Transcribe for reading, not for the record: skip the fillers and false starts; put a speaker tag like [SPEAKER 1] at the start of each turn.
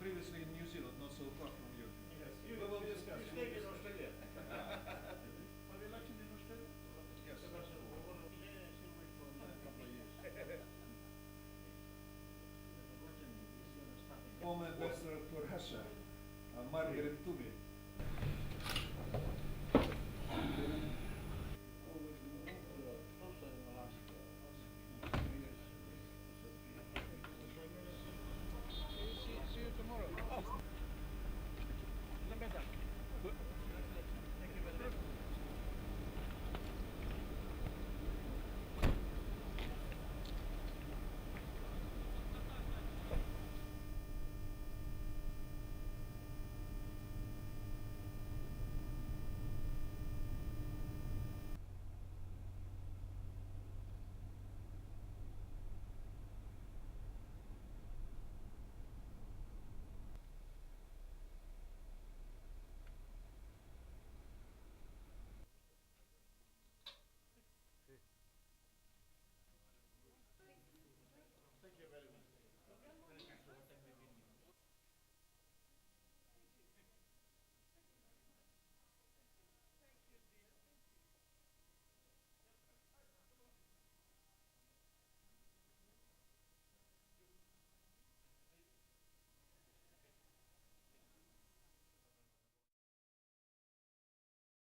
[SPEAKER 1] previously in New Zealand, not so far from you.
[SPEAKER 2] Yes,
[SPEAKER 1] We will discuss.
[SPEAKER 2] You stayed in Australia.
[SPEAKER 1] Have you lectured in Australia? Yes.
[SPEAKER 2] A
[SPEAKER 1] couple of years. Former ambassador to Russia, Margaret Tumi.